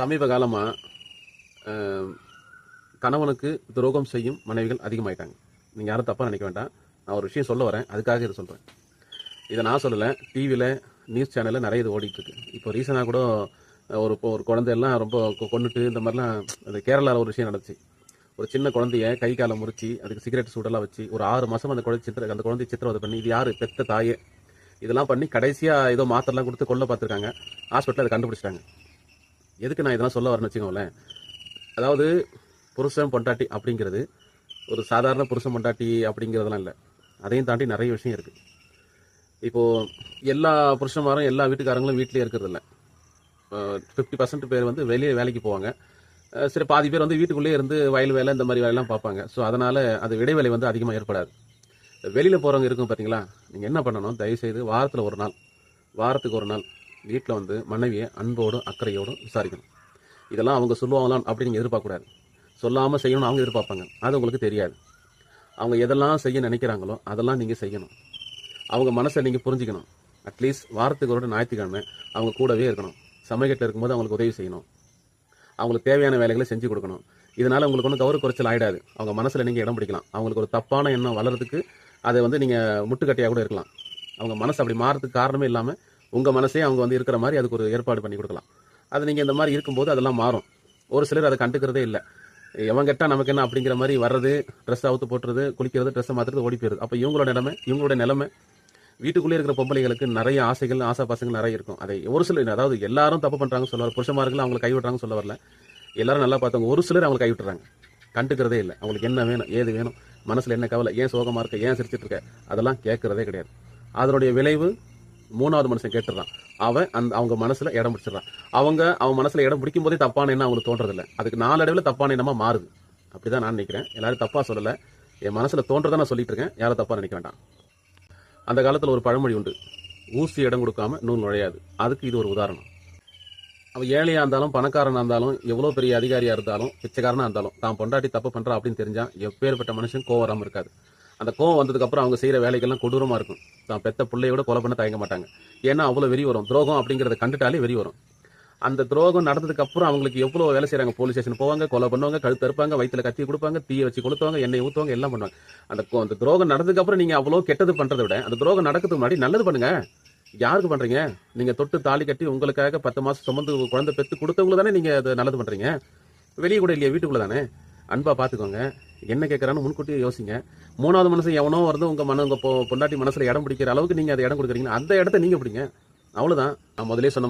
சமீப காலமா கணவனுக்கு துரோகம் செய்யும் மனைவிகள் அதிகமாயிட்டாங்க. நீங்க யாரும் தப்பா நினைக்க வேண்டாம். நான் ஒரு விஷயம் சொல்ல வரேன், அதுக்காக இதை சொல்றேன். இதை நான் சொல்லலை, டிவியில் நியூஸ் சேனலில் நிறைய இது ஓடிட்டு இருக்கு. இப்போ ரீசனாக கூட ஒரு குழந்தையெல்லாம் ரொம்ப கொண்டுட்டு இந்த மாதிரிலாம் அந்த கேரளாவில் ஒரு விஷயம் நடந்துச்சு. ஒரு சின்ன குழந்தைய கை காலை முறிச்சு அதுக்கு சிகரெட் சூடெல்லாம் வச்சு ஒரு 6 மாதம் அந்த குழந்தைய சித்திரவதை பண்ணி, இது யாரு பெத்த தாயே இதெல்லாம் பண்ணி கடைசியாக ஏதோ மாத்திரலாம் கொடுத்து கொல்ல பார்த்துருக்காங்க. ஹாஸ்பிட்டலில் அதை கண்டுபிடிச்சிட்டாங்க. எதுக்கு நான் இதெல்லாம் சொல்ல வரேன்னு வச்சுக்கோங்களேன். அதாவது புருஷன் பொண்டாட்டி அப்படிங்கிறது ஒரு சாதாரண புருஷன் பொண்டாட்டி அப்படிங்கிறதெல்லாம் இல்லை. அதையும் தாண்டி நிறைய விஷயம் இருக்குது. இப்போது எல்லா புருஷன்மாரும் எல்லா வீட்டுக்காரங்களும் வீட்டிலே இருக்கிறது இல்லை. 50% பேர் வந்து வெளியே வேலைக்கு போவாங்க. சரி, பாதி பேர் வந்து வீட்டுக்குள்ளேயே இருந்து வயல் வேலை இந்த மாதிரி வேலையெல்லாம் பார்ப்பாங்க. ஸோ அதனால் அது இடைவேளை வந்து அதிகமாக ஏற்படாது. வெளியில் போகிறவங்க இருக்கும் பார்த்தீங்களா, நீங்கள் என்ன பண்ணணும், தயவுசெய்து வாரத்துக்கு ஒரு நாள் வீட்டில் வந்து மனைவியை அன்போடும் அக்கறையோடும் விசாரிக்கணும். இதெல்லாம் அவங்க சொல்லுவாங்களாம் அப்படி நீங்கள் எதிர்பார்க்கக்கூடாது. சொல்லாமல் செய்யணும்னு அவங்க எதிர்பார்ப்பாங்க. அது உங்களுக்கு தெரியாது. அவங்க எதெல்லாம் செய்ய நினைக்கிறாங்களோ அதெல்லாம் நீங்கள் செய்யணும். அவங்க மனசை நீங்கள் புரிஞ்சிக்கணும். அட்லீஸ்ட் வாரத்துக்கு ஒரு ஞாயிற்றுக்கிழமை அவங்க கூடவே இருக்கணும். சமையல் இருக்கும்போது அவங்களுக்கு உதவி செய்யணும். அவங்களுக்கு தேவையான வேலைகளை செஞ்சு கொடுக்கணும். இதனால் உங்களுக்கு ஒன்றும் கௌரவ குறைச்சல் ஆகிடாது. அவங்க மனசில் நீங்கள் இடம் பிடிக்கலாம். அவங்களுக்கு ஒரு தப்பான எண்ணம் வளர்கிறதுக்கு அதை வந்து நீங்கள் முட்டுக்கட்டையாக கூட இருக்கலாம். அவங்க மனசு அப்படி மாறதுக்கு காரணமே இல்லாமல் உங்கள் மனசே அவங்க வந்து இருக்கிற மாதிரி அதுக்கு ஒரு ஏற்பாடு பண்ணி கொடுக்கலாம். அது நீங்கள் இந்த மாதிரி இருக்கும்போது அதெல்லாம் மாறும். ஒரு சிலர் அதை கண்டுக்கிறதே இல்லை. எவன் கேட்டால் நமக்கு என்ன அப்படிங்கிற மாதிரி வர்றது, ட்ரெஸ் அவுத்து போட்டுறது, குளிக்கிறது, ட்ரெஸ்ஸை மாற்றுறது, ஓடி போயிருது. அப்போ இவங்களோட நிலைமை வீட்டுக்குள்ளே இருக்கிற பொம்பளைகளுக்கு நிறைய ஆசைகள், ஆசை பாசங்கள் நிறைய இருக்கும். அதை ஒரு சிலர், அதாவது எல்லாரும் தப்பு பண்ணுறாங்க சொல்ல வர, புருஷமார்கள் அவங்களை கைவிடுறாங்க சொல்ல வரல. எல்லாரும் நல்லா பார்த்தவங்க ஒரு சிலர் அவங்களை கைவிட்டுறாங்க. கண்டுக்கிறதே இல்லை. அவங்களுக்கு என்ன வேணும், ஏது வேணும், மனசில் என்ன கவலை, ஏன் சோகமாக இருக்க, ஏன் சிரிச்சிட்டு இருக்க, அதெல்லாம் கேட்கறதே கிடையாது. அதனுடைய விளைவு 3வது மனுஷன் கேட்டுறான். அவங்க மனசில் இடம் பிடிச்சிடறான். அவன் மனசில் இடம் பிடிக்கும் போதே தப்பான எண்ணம் அவங்களுக்கு தோன்றதில்லை. அதுக்கு நாளடைவில் தப்பான எண்ணமாக மாறுது. அப்படிதான் நான் நினைக்கிறேன். எல்லாரும் தப்பாக சொல்லலை, என் மனசில் தோன்றதான் நான் சொல்லிட்டு இருக்கேன். யாரும் தப்பாக நினைக்க வேண்டாம். அந்த காலத்தில் ஒரு பழமொழி உண்டு, ஊசி இடம் கொடுக்காம நூல் நுழையாது. அதுக்கு இது ஒரு உதாரணம். அவன் ஏழையாக இருந்தாலும் பணக்காரனாக இருந்தாலும் எவ்வளோ பெரிய அதிகாரியாக இருந்தாலும் பிச்சைக்காரனாக இருந்தாலும் தான் பொண்டாட்டி தப்பு பண்ணுறா அப்படின்னு தெரிஞ்சா எப்பேற்பட்ட மனுஷன் கோவம் வராமல் இருக்காது. அந்த கோவம் வந்ததுக்கப்புறம் அவங்க செய்கிற வேலைகள்லாம் கொடூரமாக இருக்கும். தான் பெத்த பிள்ளையோட கொலை பண்ண தயங்க மாட்டாங்க. ஏன்னா அவ்வளோ வெறி வரும். துரோகம் அப்படிங்கிறத கண்டுட்டாலே வெறி வரும். அந்த துரோகம் நடந்ததுக்கு அப்புறம் அவங்களுக்கு எவ்வளோ வேலை செய்கிறாங்க. போலீஸ் ஸ்டேஷன் போவாங்க, கொலை பண்ணுவாங்க, கழுத்து இருப்பாங்க, வயிற்றுல கத்தி கொடுப்பாங்க, தீயை வச்சு கொளுத்துவாங்க, எண்ணெய் ஊற்றுவாங்க, எல்லாம் பண்ணுவாங்க. அந்த துரோகம் நடந்ததுக்கு அப்புறம் நீங்கள் அவ்வளோ கெட்டது பண்ணுறதை விட அந்த துரோகம் நடக்கிறதுக்கு முன்னாடி நல்லது பண்ணுங்க. யாருக்கு பண்றீங்க? நீங்க தொட்டு தாலி கட்டி உங்களுக்காக 10 மாசம் சுமந்து குழந்தை பெற்று கொடுத்தவங்க தானே நீங்க அதை நல்லது பண்றீங்க. வெளியே கூட இல்லையா, வீட்டுக்குள்ள தானே. அன்பா பாத்துக்கோங்க. என்ன கேட்கறான்னு முன்கூட்டியே யோசிங்க. 3வது மனுஷன் எவனோ வருது உங்க பொண்டாட்டி மனசுல இடம் பிடிக்கிற அளவுக்கு நீங்க அதை இடம் கொடுக்குறீங்க. அந்த இடத்த நீங்க பிடிங்க. அவ்வளவுதான். நான் முதலே சொன்ன